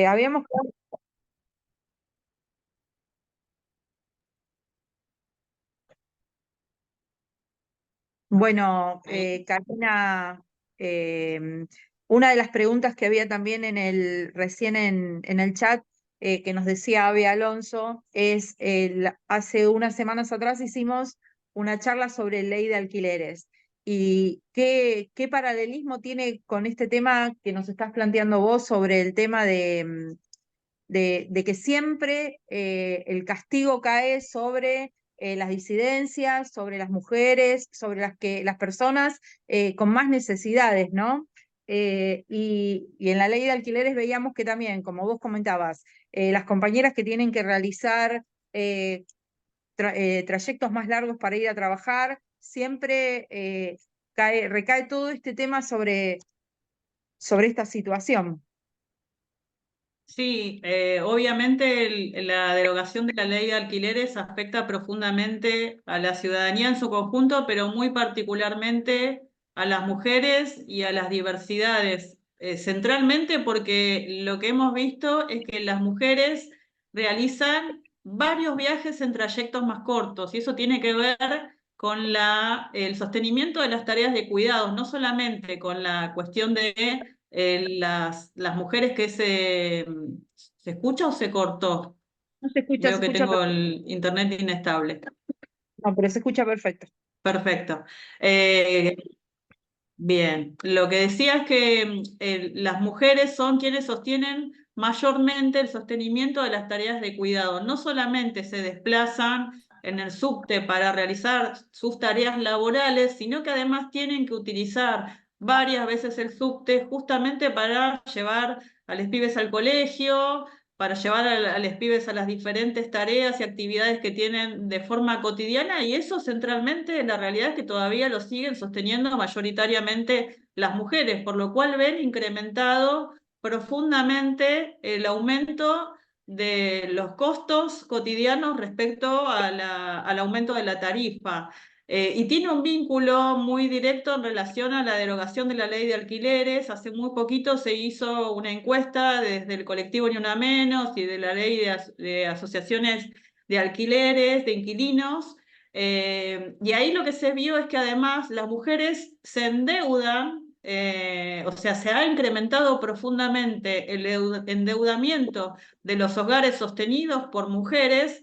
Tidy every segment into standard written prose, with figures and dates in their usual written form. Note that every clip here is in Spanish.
Habíamos. Bueno, Karina, una de las preguntas que había también recién en el chat, que nos decía Abe Alonso, es hace unas semanas atrás hicimos una charla sobre ley de alquileres. ¿Y qué paralelismo tiene con este tema que nos estás planteando vos sobre el tema de que siempre el castigo cae sobre las disidencias, sobre las mujeres, sobre las personas con más necesidades, ¿no? Y en la ley de alquileres veíamos que también, como vos comentabas, las compañeras que tienen que realizar eh, trayectos más largos para ir a trabajar, siempre recae todo este tema sobre esta situación. Sí, obviamente la derogación de la ley de alquileres afecta profundamente a la ciudadanía en su conjunto, pero muy particularmente a las mujeres y a las diversidades, centralmente porque lo que hemos visto es que las mujeres realizan varios viajes en trayectos más cortos y eso tiene que ver con el sostenimiento de las tareas de cuidados, no solamente con la cuestión de las mujeres que ¿se escucha o se cortó? No Veo se que escucha tengo perfecto. el internet inestable. No, pero se escucha perfecto. Perfecto. Eh, Bien, lo que decía es que las mujeres son quienes sostienen mayormente el sostenimiento de las tareas de cuidado. No solamente se desplazan en el subte para realizar sus tareas laborales, sino que además tienen que utilizar varias veces el subte justamente para llevar a los pibes al colegio, para llevar a los pibes a las diferentes tareas y actividades que tienen de forma cotidiana, y eso centralmente la realidad es que todavía lo siguen sosteniendo mayoritariamente las mujeres, por lo cual ven incrementado profundamente el aumento de los costos cotidianos respecto al aumento de la tarifa. Y tiene un vínculo muy directo en relación a la derogación de la ley de alquileres. Hace muy poquito se hizo una encuesta desde el colectivo Ni Una Menos y de la ley de asociaciones de alquileres, de inquilinos. Y ahí lo que se vio es que además las mujeres se endeudan, o sea, se ha incrementado profundamente el endeudamiento de los hogares sostenidos por mujeres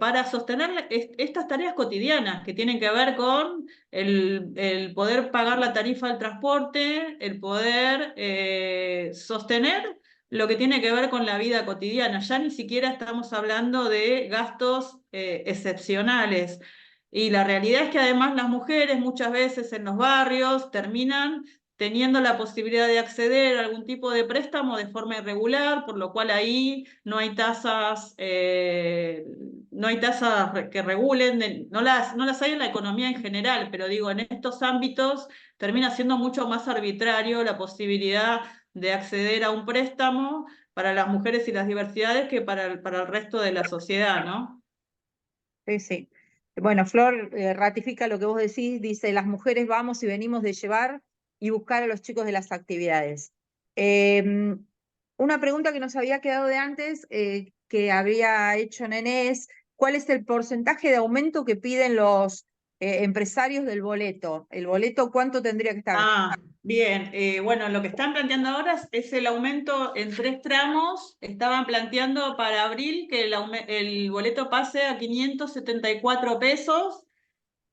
para sostener estas tareas cotidianas que tienen que ver con el poder pagar la tarifa del transporte, el poder sostener lo que tiene que ver con la vida cotidiana. Ya ni siquiera estamos hablando de gastos excepcionales. Y la realidad es que además las mujeres muchas veces en los barrios terminan teniendo la posibilidad de acceder a algún tipo de préstamo de forma irregular, por lo cual ahí no hay tasas que regulen, no las hay en la economía en general, pero digo, en estos ámbitos termina siendo mucho más arbitrario la posibilidad de acceder a un préstamo para las mujeres y las diversidades que para el resto de la sociedad, ¿no? Sí, sí. Bueno, Flor ratifica lo que vos decís, dice, las mujeres vamos y venimos de llevar y buscar a los chicos de las actividades. Eh, una pregunta que nos había quedado de antes, que había hecho Nené, es, ¿cuál es el porcentaje de aumento que piden los empresarios del boleto? ¿El boleto cuánto tendría que estar? Ah, bien. Bueno, lo que están planteando ahora es el aumento en 3 tramos. Estaban planteando para abril que el boleto pase a 574 pesos.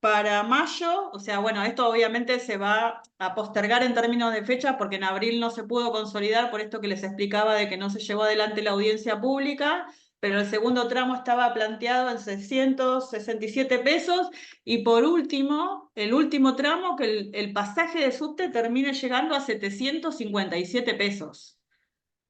Para mayo, o sea, bueno, esto obviamente se va a postergar en términos de fecha porque en abril no se pudo consolidar por esto que les explicaba de que no se llevó adelante la audiencia pública, pero el segundo tramo estaba planteado en 667 pesos y por último, el último tramo, que el pasaje de subte termine llegando a 757 pesos.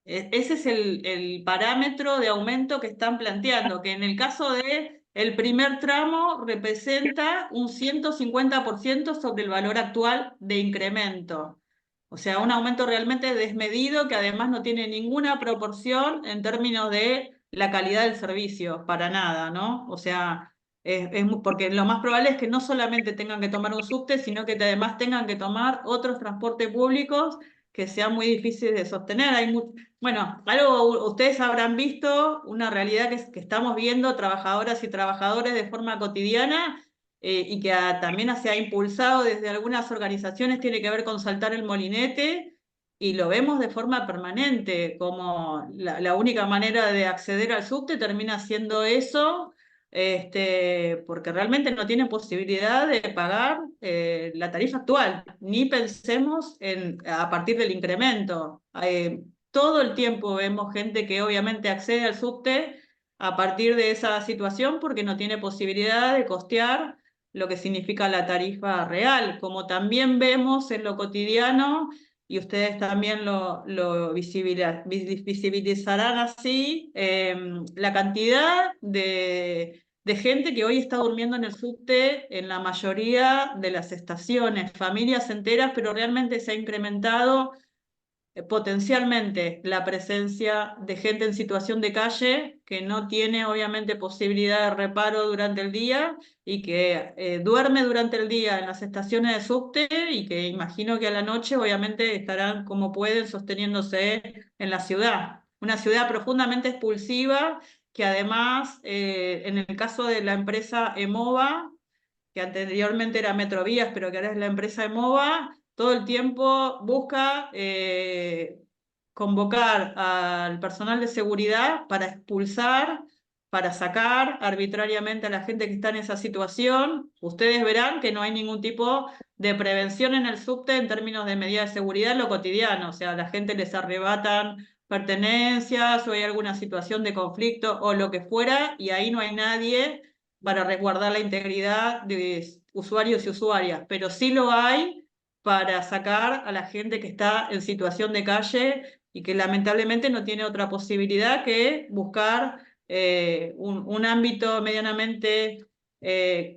Ese es el parámetro de aumento que están planteando, que en el caso de el primer tramo representa un 150% sobre el valor actual de incremento. O sea, un aumento realmente desmedido que además no tiene ninguna proporción en términos de la calidad del servicio, para nada, ¿no? O sea, porque lo más probable es que no solamente tengan que tomar un subte, sino que además tengan que tomar otros transportes públicos que sean muy difíciles de sostener. Bueno, algo ustedes habrán visto, una realidad que estamos viendo trabajadoras y trabajadores de forma cotidiana, y que también se ha impulsado desde algunas organizaciones, tiene que ver con saltar el molinete, y lo vemos de forma permanente, como la única manera de acceder al subte termina siendo eso, porque realmente no tienen posibilidad de pagar la tarifa actual, ni pensemos a partir del incremento. Todo el tiempo vemos gente que obviamente accede al subte a partir de esa situación porque no tiene posibilidad de costear lo que significa la tarifa real, como también vemos en lo cotidiano, y ustedes también lo visibilizarán así, la cantidad de gente que hoy está durmiendo en el subte en la mayoría de las estaciones, familias enteras, pero realmente se ha incrementado potencialmente la presencia de gente en situación de calle que no tiene obviamente posibilidad de reparo durante el día y que duerme durante el día en las estaciones de subte y que imagino que a la noche obviamente estarán como pueden sosteniéndose en la ciudad. Una ciudad profundamente expulsiva que además, en el caso de la empresa EMOVA, que anteriormente era Metrovías, pero que ahora es la empresa EMOVA, todo el tiempo busca convocar al personal de seguridad para expulsar, para sacar arbitrariamente a la gente que está en esa situación. Ustedes verán que no hay ningún tipo de prevención en el subte en términos de medidas de seguridad en lo cotidiano, o sea, a la gente les arrebatan pertenencias o hay alguna situación de conflicto o lo que fuera, y ahí no hay nadie para resguardar la integridad de usuarios y usuarias, pero sí lo hay para sacar a la gente que está en situación de calle y que lamentablemente no tiene otra posibilidad que buscar un ámbito medianamente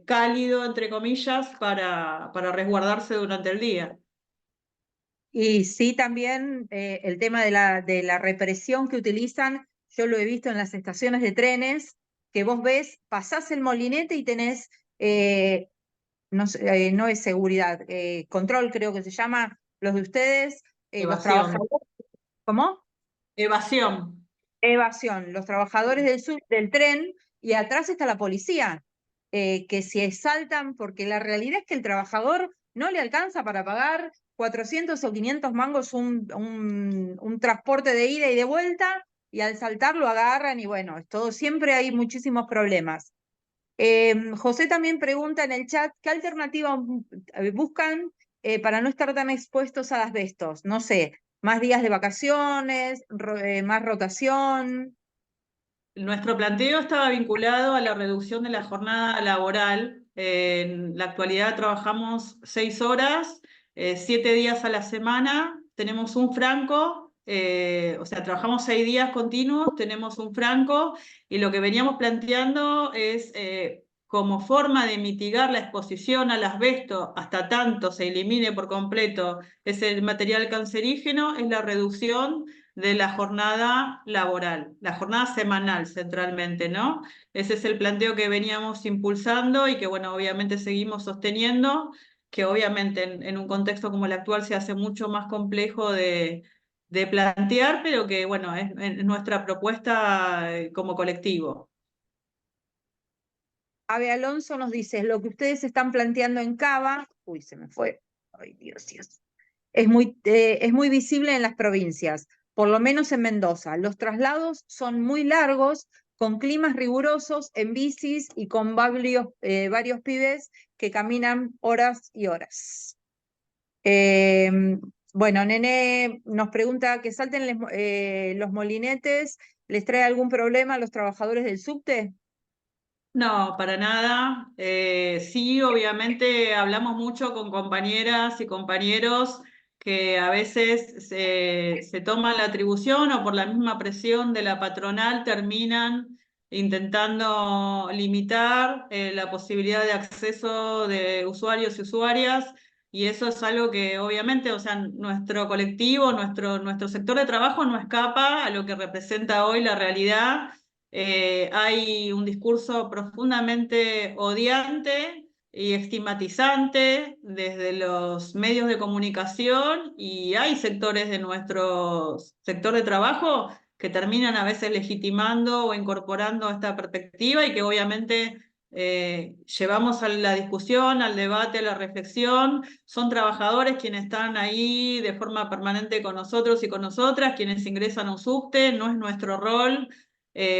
cálido, entre comillas, para resguardarse durante el día. Y sí, también el tema de la represión que utilizan, yo lo he visto en las estaciones de trenes, que vos ves, pasás el molinete y tenés, no, no es seguridad, control creo que se llama, los de ustedes, los Evasión. trabajadores, ¿cómo? Evasión. Evasión, los trabajadores del tren y atrás está la policía, que se saltan porque la realidad es que el trabajador no le alcanza para pagar 400 o 500 mangos un transporte de ida y de vuelta y al saltar lo agarran y bueno, es todo, siempre hay muchísimos problemas. José también pregunta en el chat, ¿qué alternativa buscan para no estar tan expuestos a asbestos? No sé, más días de vacaciones, más rotación. Nuestro planteo estaba vinculado a la reducción de la jornada laboral. En la actualidad trabajamos 6 horas, 7 días a la semana, tenemos un franco, o sea, trabajamos 6 días continuos, tenemos un franco, y lo que veníamos planteando es, como forma de mitigar la exposición al asbesto hasta tanto se elimine por completo ese material cancerígeno, es la reducción de la jornada laboral, la jornada semanal centralmente, ¿no? Ese es el planteo que veníamos impulsando y que, bueno, obviamente seguimos sosteniendo, que obviamente en un contexto como el actual se hace mucho más complejo de plantear, pero que, bueno, es nuestra propuesta como colectivo. Ave Alonso nos dice, lo que ustedes están planteando en Cava, uy, se me fue, ay Dios, Dios, es muy visible en las provincias, por lo menos en Mendoza. Los traslados son muy largos, con climas rigurosos, en bicis y con varios pibes que caminan horas y horas. Eh, bueno, Nene nos pregunta que salten los molinetes, ¿les trae algún problema a los trabajadores del subte? No, para nada. Sí, obviamente hablamos mucho con compañeras y compañeros que a veces se toman la atribución o por la misma presión de la patronal terminan intentando limitar la posibilidad de acceso de usuarios y usuarias, y eso es algo que obviamente, o sea, nuestro colectivo, nuestro sector de trabajo no escapa a lo que representa hoy la realidad. Hay un discurso profundamente odiante y estigmatizante desde los medios de comunicación, y hay sectores de nuestro sector de trabajo que terminan a veces legitimando o incorporando esta perspectiva y que obviamente llevamos a la discusión, al debate, a la reflexión. Son trabajadores quienes están ahí de forma permanente con nosotros y con nosotras, quienes ingresan a un subte, no es nuestro rol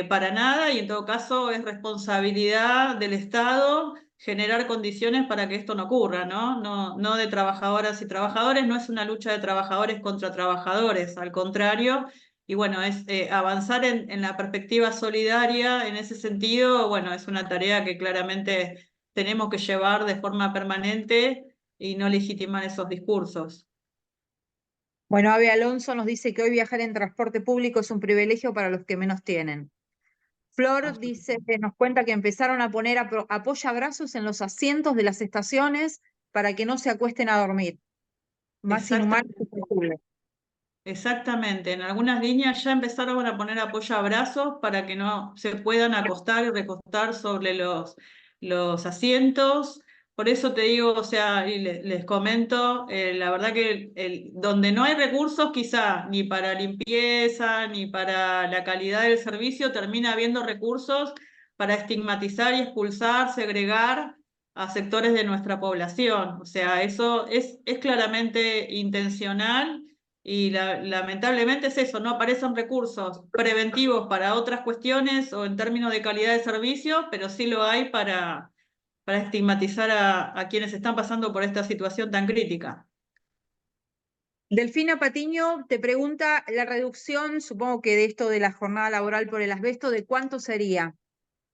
para nada, y en todo caso es responsabilidad del Estado generar condiciones para que esto no ocurra, ¿no? No de trabajadoras y trabajadores, no es una lucha de trabajadores contra trabajadores, al contrario, y bueno, es avanzar en la perspectiva solidaria en ese sentido, bueno, es una tarea que claramente tenemos que llevar de forma permanente y no legitimar esos discursos. Bueno, Ave Alonso nos dice que hoy viajar en transporte público es un privilegio para los que menos tienen. Flor dice que nos cuenta que empezaron a poner apoyabrazos en los asientos de las estaciones para que no se acuesten a dormir. Más inhumano Exactamente. imposible. Exactamente, en algunas líneas ya empezaron a poner apoyabrazos para que no se puedan acostar y recostar sobre los asientos. Por eso te digo, o sea, y les comento, la verdad que donde no hay recursos, quizá ni para limpieza, ni para la calidad del servicio, termina habiendo recursos para estigmatizar y expulsar, segregar a sectores de nuestra población. O sea, eso es claramente intencional, y lamentablemente es eso, no aparecen recursos preventivos para otras cuestiones o en términos de calidad de servicio, pero sí lo hay para estigmatizar a quienes están pasando por esta situación tan crítica. Delfina Patiño te pregunta la reducción, supongo que de esto de la jornada laboral por el asbesto, ¿de cuánto sería?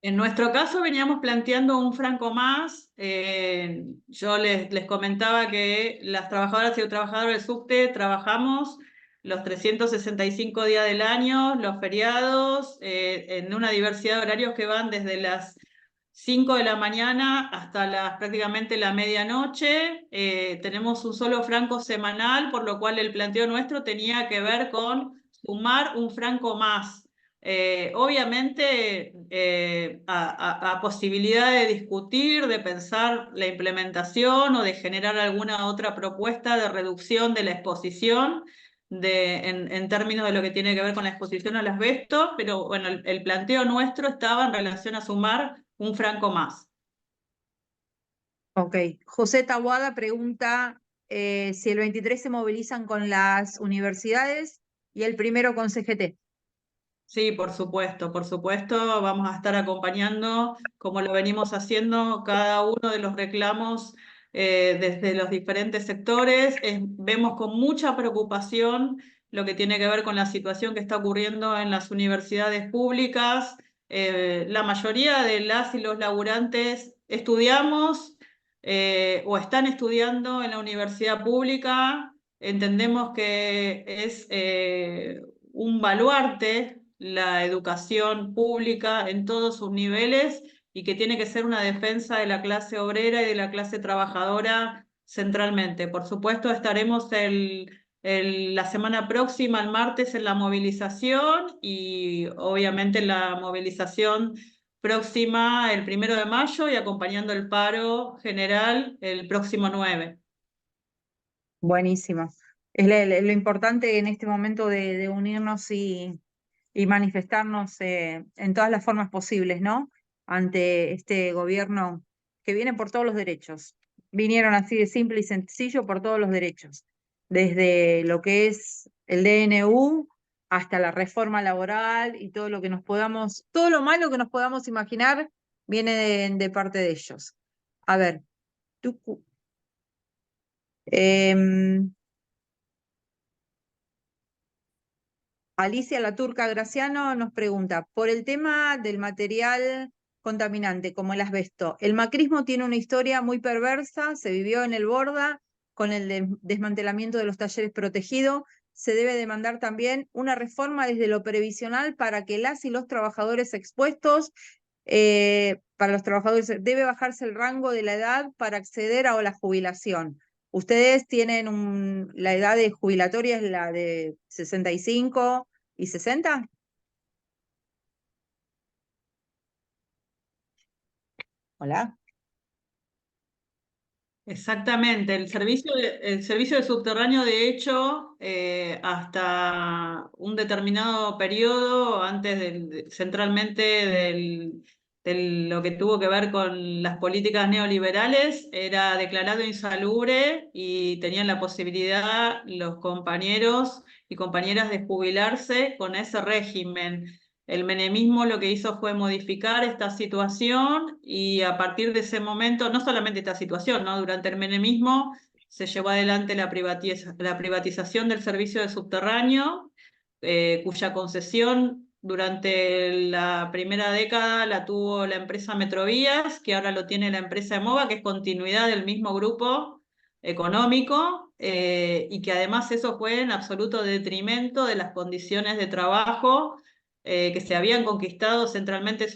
En nuestro caso veníamos planteando un franco más. Yo les comentaba que las trabajadoras y los trabajadores del subte trabajamos los 365 días del año, los feriados, en una diversidad de horarios que van desde las 5 de la mañana hasta prácticamente la medianoche. Tenemos un solo franco semanal, por lo cual el planteo nuestro tenía que ver con sumar un franco más. Obviamente, a posibilidad de discutir, de pensar la implementación o de generar alguna otra propuesta de reducción de la exposición en términos de lo que tiene que ver con la exposición al asbesto, pero bueno, el planteo nuestro estaba en relación a sumar un franco más. Ok. José Taboada pregunta si el 23 se movilizan con las universidades y el primero con CGT. Sí, por supuesto, vamos a estar acompañando, como lo venimos haciendo, cada uno de los reclamos desde los diferentes sectores. Vemos con mucha preocupación lo que tiene que ver con la situación que está ocurriendo en las universidades públicas. La mayoría de las y los laburantes estudiamos o están estudiando en la universidad pública. Entendemos que es un baluarte la educación pública en todos sus niveles, y que tiene que ser una defensa de la clase obrera y de la clase trabajadora centralmente. Por supuesto, estaremos la semana próxima, el martes, en la movilización, y obviamente en la movilización próxima el 1 de mayo, y acompañando el paro general el próximo 9. Buenísimo. Es lo importante en este momento de unirnos y manifestarnos en todas las formas posibles, ¿no? Ante este gobierno que viene por todos los derechos. Vinieron así de simple y sencillo por todos los derechos, desde lo que es el DNU hasta la reforma laboral y todo lo que nos podamos, todo lo malo que nos podamos imaginar viene de parte de ellos. A ver, tú, em, Alicia La Turca Graciano nos pregunta, por el tema del material contaminante como el asbesto, el macrismo tiene una historia muy perversa, se vivió en el Borda con el desmantelamiento de los talleres protegidos, se debe demandar también una reforma desde lo previsional para que las y los trabajadores expuestos, para los trabajadores debe bajarse el rango de la edad para acceder a la jubilación. Ustedes tienen la edad de jubilatoria es la de 65 y 60. Hola. Exactamente, el servicio de subterráneo, de hecho, hasta un determinado periodo, antes centralmente de lo que tuvo que ver con las políticas neoliberales, era declarado insalubre y tenían la posibilidad los compañeros y compañeras de jubilarse con ese régimen. El menemismo lo que hizo fue modificar esta situación y a partir de ese momento, no solamente esta situación, ¿no? Durante el menemismo se llevó adelante la privatización del servicio de subterráneo, cuya concesión durante la primera década la tuvo la empresa Metrovías, que ahora lo tiene la empresa EMOVA, que es continuidad del mismo grupo económico, y que además eso fue en absoluto detrimento de las condiciones de trabajo que se habían conquistado centralmente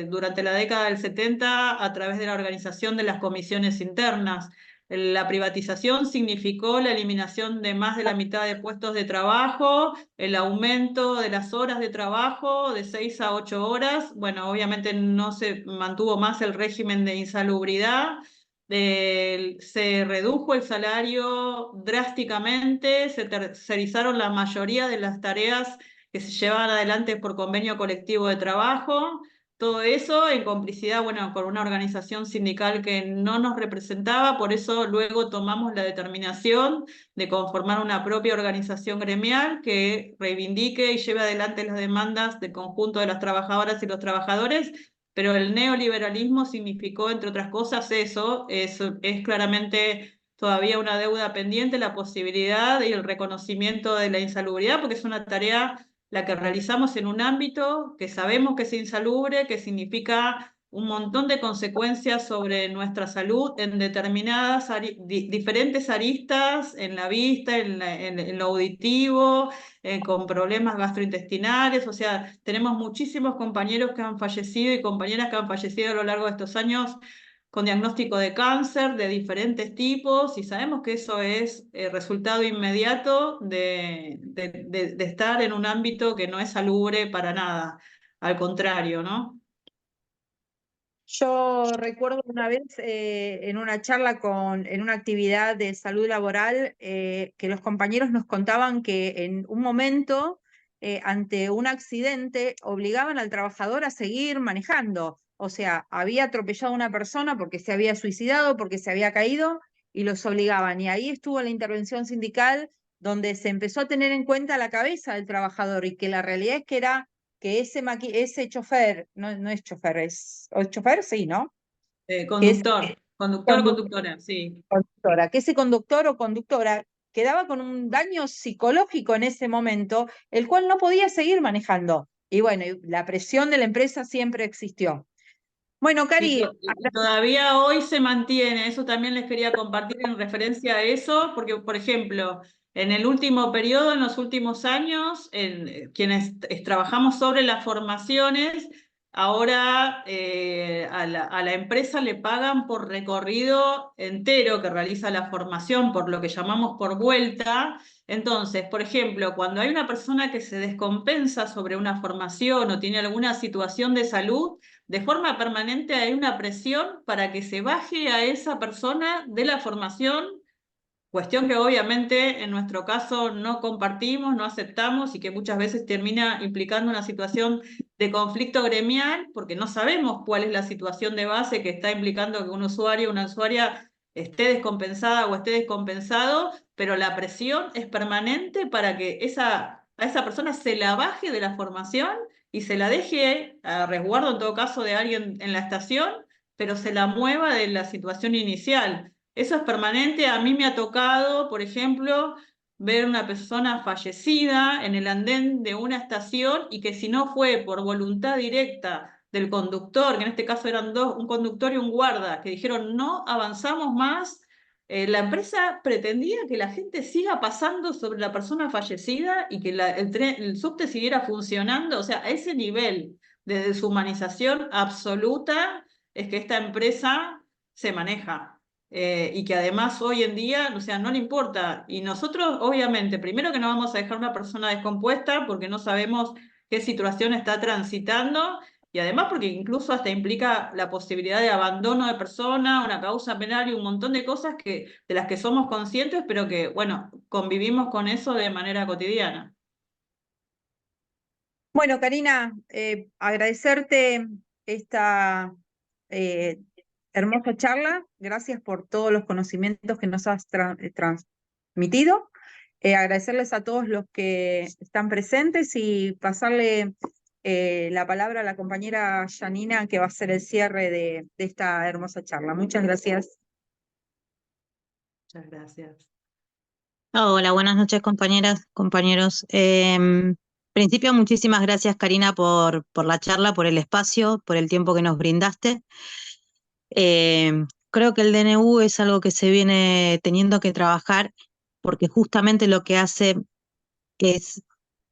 durante la década del 70 a través de la organización de las comisiones internas. La privatización significó la eliminación de más de la mitad de puestos de trabajo, el aumento de las horas de trabajo de 6 a 8 horas. Bueno, obviamente no se mantuvo más el régimen de insalubridad. Se redujo el salario drásticamente, se tercerizaron la mayoría de las tareas que se llevaban adelante por convenio colectivo de trabajo. Todo eso en complicidad, bueno, con una organización sindical que no nos representaba, por eso luego tomamos la determinación de conformar una propia organización gremial que reivindique y lleve adelante las demandas del conjunto de las trabajadoras y los trabajadores, pero el neoliberalismo significó, entre otras cosas, es claramente todavía una deuda pendiente, la posibilidad y el reconocimiento de la insalubridad, porque es una tarea la que realizamos en un ámbito que sabemos que es insalubre, que significa un montón de consecuencias sobre nuestra salud en determinadas diferentes aristas, en la vista, en lo auditivo, con problemas gastrointestinales. O sea, tenemos muchísimos compañeros que han fallecido y compañeras que han fallecido a lo largo de estos años con diagnóstico de cáncer de diferentes tipos, y sabemos que eso es resultado inmediato de estar en un ámbito que no es salubre para nada, al contrario, ¿no? Yo recuerdo una vez en una charla en una actividad de salud laboral, que los compañeros nos contaban que en un momento, ante un accidente, obligaban al trabajador a seguir manejando. O sea, había atropellado a una persona porque se había suicidado, porque se había caído, y los obligaban. Y ahí estuvo la intervención sindical, donde se empezó a tener en cuenta la cabeza del trabajador y que la realidad es que era que ese chofer, no es chofer, o es chofer, sí, ¿no? Que es Conductor o conductora, sí. conductora, que ese conductor o conductora quedaba con un daño psicológico en ese momento, el cual no podía seguir manejando. Y bueno, la presión de la empresa siempre existió. Bueno, Cari, Y todavía hoy se mantiene, eso también les quería compartir en referencia a eso, porque, por ejemplo, en el último periodo, en los últimos años, quienes trabajamos sobre las formaciones, ahora a la empresa le pagan por recorrido entero que realiza la formación, por lo que llamamos por vuelta. Entonces, por ejemplo, cuando hay una persona que se descompensa sobre una formación o tiene alguna situación de salud, de forma permanente hay una presión para que se baje a esa persona de la formación, cuestión que obviamente en nuestro caso no compartimos, no aceptamos y que muchas veces termina implicando una situación de conflicto gremial porque no sabemos cuál es la situación de base que está implicando que un usuario o una usuaria esté descompensada o esté descompensado, pero la presión es permanente para que a esa persona se la baje de la formación y se la deje a resguardo en todo caso de alguien en la estación, pero se la mueva de la situación inicial. Eso es permanente. A mí me ha tocado, por ejemplo, ver una persona fallecida en el andén de una estación y que si no fue por voluntad directa del conductor, que en este caso eran dos, un conductor y un guarda, que dijeron no avanzamos más, la empresa pretendía que la gente siga pasando sobre la persona fallecida y que el subte siguiera funcionando. O sea, a ese nivel de deshumanización absoluta es que esta empresa se maneja. Y que además hoy en día, o sea, no le importa. Y nosotros, obviamente, primero que no vamos a dejar una persona descompuesta porque no sabemos qué situación está transitando, Y además porque incluso hasta implica la posibilidad de abandono de persona, una causa penal y un montón de cosas de las que somos conscientes, pero que, bueno, convivimos con eso de manera cotidiana. Bueno, Karina, agradecerte esta eh, hermosa charla. Gracias por todos los conocimientos que nos has transmitido. Agradecerles a todos los que están presentes y pasarle la palabra a la compañera Janina, que va a ser el cierre de esta hermosa charla. Muchas gracias. Muchas gracias. Hola, buenas noches compañeras, compañeros. Principio, muchísimas gracias Karina por la charla, por el espacio, por el tiempo que nos brindaste. Creo que el DNU es algo que se viene teniendo que trabajar porque justamente lo que hace es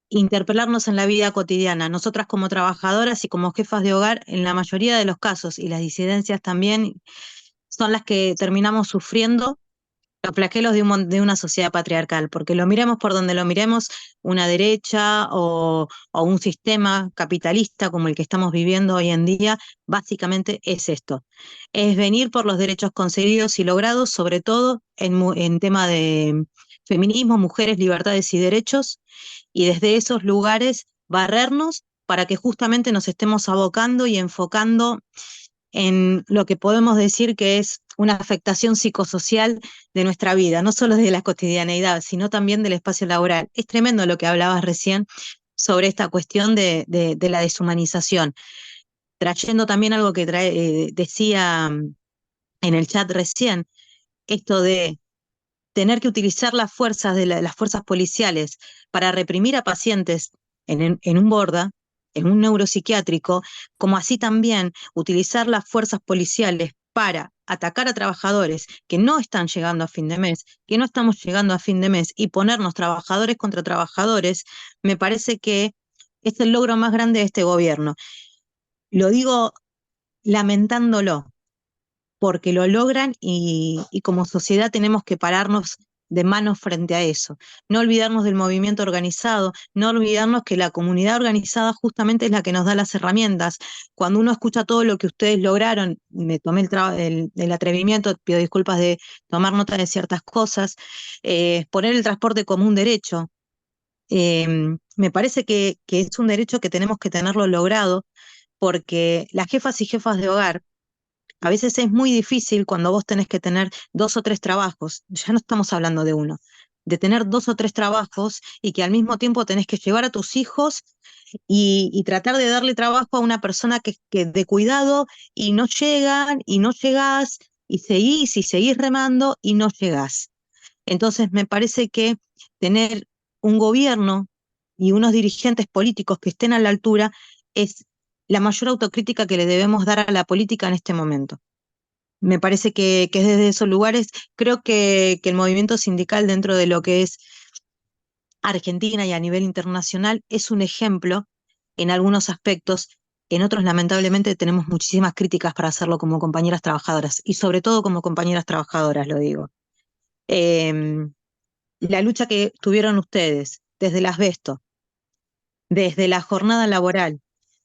interpelarnos en la vida cotidiana. Nosotras como trabajadoras y como jefas de hogar, en la mayoría de los casos, y las disidencias también, son las que terminamos sufriendo los flagelos de una sociedad patriarcal, porque lo miremos por donde lo miremos, una derecha o un sistema capitalista como el que estamos viviendo hoy en día, básicamente es esto, es venir por los derechos conseguidos y logrados, sobre todo en tema de feminismo, mujeres, libertades y derechos, y desde esos lugares barrernos para que justamente nos estemos abocando y enfocando en lo que podemos decir que es una afectación psicosocial de nuestra vida, no solo de la cotidianeidad, sino también del espacio laboral. Es tremendo lo que hablabas recién sobre esta cuestión de la deshumanización, trayendo también algo que decía en el chat recién, esto de tener que utilizar las fuerzas las fuerzas policiales para reprimir a pacientes en un borda, en un neuropsiquiátrico, como así también utilizar las fuerzas policiales para atacar a trabajadores que no están llegando a fin de mes, que no estamos llegando a fin de mes, y ponernos trabajadores contra trabajadores, me parece que es el logro más grande de este gobierno. Lo digo lamentándolo, porque lo logran y como sociedad tenemos que pararnos de manos frente a eso. No olvidarnos del movimiento organizado, no olvidarnos que la comunidad organizada justamente es la que nos da las herramientas. Cuando uno escucha todo lo que ustedes lograron, me tomé el atrevimiento, pido disculpas de tomar nota de ciertas cosas, poner el transporte como un derecho. Me parece que es un derecho que tenemos que tenerlo logrado, porque las jefas y jefas de hogar, a veces es muy difícil cuando vos tenés que tener 2 o 3 trabajos, ya no estamos hablando de uno, de tener 2 o 3 trabajos y que al mismo tiempo tenés que llevar a tus hijos y tratar de darle trabajo a una persona que de cuidado y no llegan y no llegás y seguís remando y no llegás. Entonces me parece que tener un gobierno y unos dirigentes políticos que estén a la altura es la mayor autocrítica que le debemos dar a la política en este momento. Me parece que desde esos lugares, creo que el movimiento sindical dentro de lo que es Argentina y a nivel internacional es un ejemplo en algunos aspectos, en otros lamentablemente tenemos muchísimas críticas para hacerlo como compañeras trabajadoras, y sobre todo como compañeras trabajadoras, lo digo. Em, la lucha que tuvieron ustedes desde el asbesto, desde la jornada laboral,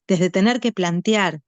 desde tener que plantear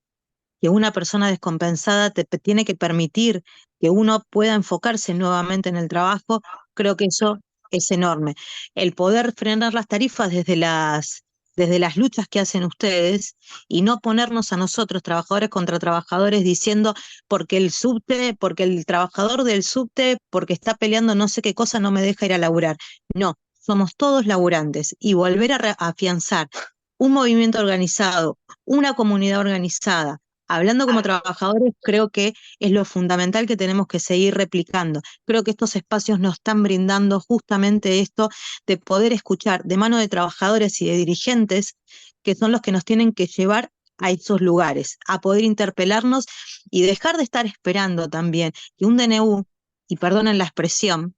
que una persona descompensada tiene que permitir que uno pueda enfocarse nuevamente en el trabajo, creo que eso es enorme. El poder frenar las tarifas desde las luchas que hacen ustedes y no ponernos a nosotros, trabajadores contra trabajadores, diciendo porque el subte, porque el trabajador del subte, porque está peleando no sé qué cosa, no me deja ir a laburar. No, somos todos laburantes, y volver a afianzar un movimiento organizado, una comunidad organizada, hablando como trabajadores, creo que es lo fundamental que tenemos que seguir replicando. Creo que estos espacios nos están brindando justamente esto de poder escuchar de mano de trabajadores y de dirigentes, que son los que nos tienen que llevar a esos lugares, a poder interpelarnos y dejar de estar esperando también que un DNU, y perdonen la expresión,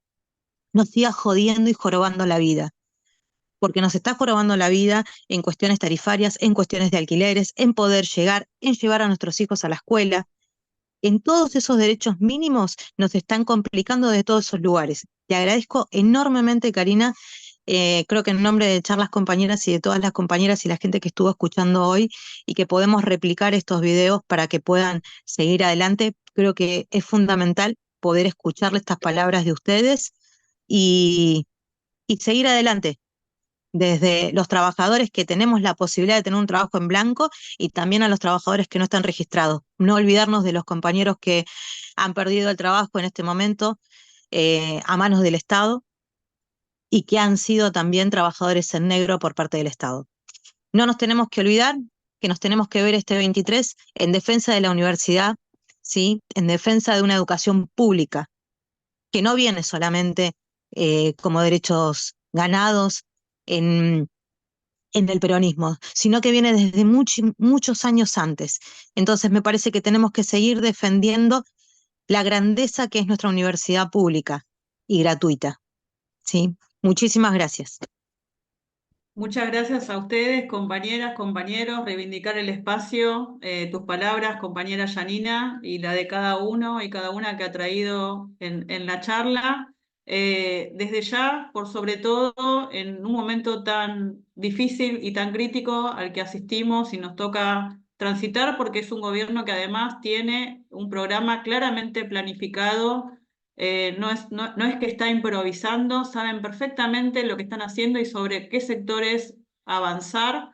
nos siga jodiendo y jorobando la vida, porque nos está jorobando la vida en cuestiones tarifarias, en cuestiones de alquileres, en poder llegar, en llevar a nuestros hijos a la escuela. En todos esos derechos mínimos nos están complicando de todos esos lugares. Te agradezco enormemente, Karina, creo que en nombre de Charlas Compañeras y de todas las compañeras y la gente que estuvo escuchando hoy, y que podemos replicar estos videos para que puedan seguir adelante, creo que es fundamental poder escuchar estas palabras de ustedes y, y seguir adelante. Desde los trabajadores que tenemos la posibilidad de tener un trabajo en blanco y también a los trabajadores que no están registrados. No olvidarnos de los compañeros que han perdido el trabajo en este momento a manos del Estado y que han sido también trabajadores en negro por parte del Estado. No nos tenemos que olvidar que nos tenemos que ver este 23 en defensa de la universidad, ¿sí? En defensa de una educación pública, que no viene solamente como derechos ganados en el peronismo, sino que viene desde muchos años antes. Entonces me parece que tenemos que seguir defendiendo la grandeza que es nuestra universidad pública y gratuita, ¿sí? Muchísimas gracias. Muchas gracias a ustedes, compañeras, compañeros, reivindicar el espacio, tus palabras, compañera Yanina, y la de cada uno y cada una que ha traído en la charla. Desde ya, por sobre todo, en un momento tan difícil y tan crítico al que asistimos y nos toca transitar, porque es un gobierno que además tiene un programa claramente planificado. No es que está improvisando, saben perfectamente lo que están haciendo y sobre qué sectores avanzar.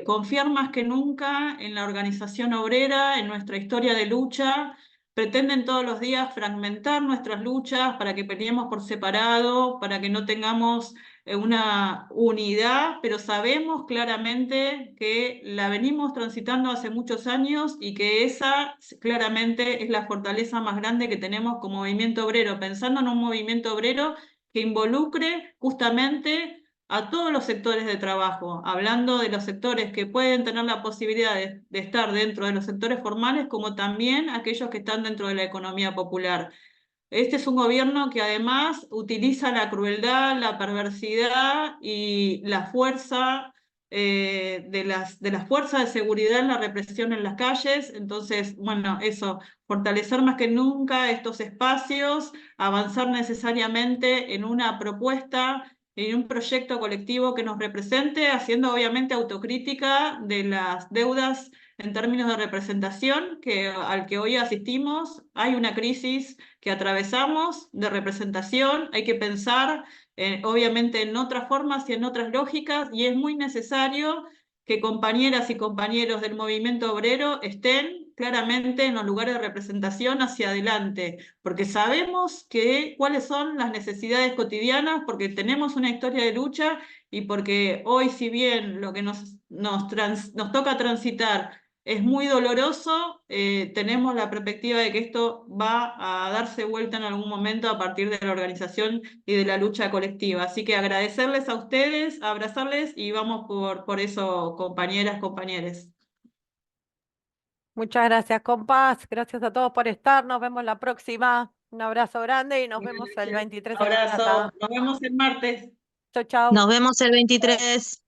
Confiar más que nunca en la organización obrera, en nuestra historia de lucha. Pretenden todos los días fragmentar nuestras luchas para que peleemos por separado, para que no tengamos una unidad, pero sabemos claramente que la venimos transitando hace muchos años y que esa claramente es la fortaleza más grande que tenemos como movimiento obrero, pensando en un movimiento obrero que involucre justamente a todos los sectores de trabajo, hablando de los sectores que pueden tener la posibilidad de estar dentro de los sectores formales, como también aquellos que están dentro de la economía popular. Este es un gobierno que además utiliza la crueldad, la perversidad y la fuerza de las fuerzas de seguridad en la represión en las calles. Entonces, bueno, eso, fortalecer más que nunca estos espacios, avanzar necesariamente en una propuesta, en un proyecto colectivo que nos represente, haciendo obviamente autocrítica de las deudas en términos de representación al que hoy asistimos. Hay una crisis que atravesamos de representación, hay que pensar obviamente en otras formas y en otras lógicas, y es muy necesario que compañeras y compañeros del movimiento obrero estén claramente en los lugares de representación hacia adelante, porque sabemos cuáles son las necesidades cotidianas, porque tenemos una historia de lucha y porque hoy, si bien lo que nos toca transitar es muy doloroso, tenemos la perspectiva de que esto va a darse vuelta en algún momento a partir de la organización y de la lucha colectiva. Así que agradecerles a ustedes, abrazarles y vamos por eso, compañeras, compañeros. Muchas gracias, compás. Gracias a todos por estar. Nos vemos la próxima. Un abrazo grande y nos vemos el 23 Un en La abrazo, Plata. nos vemos el martes. Chau, chau. Nos vemos el 23.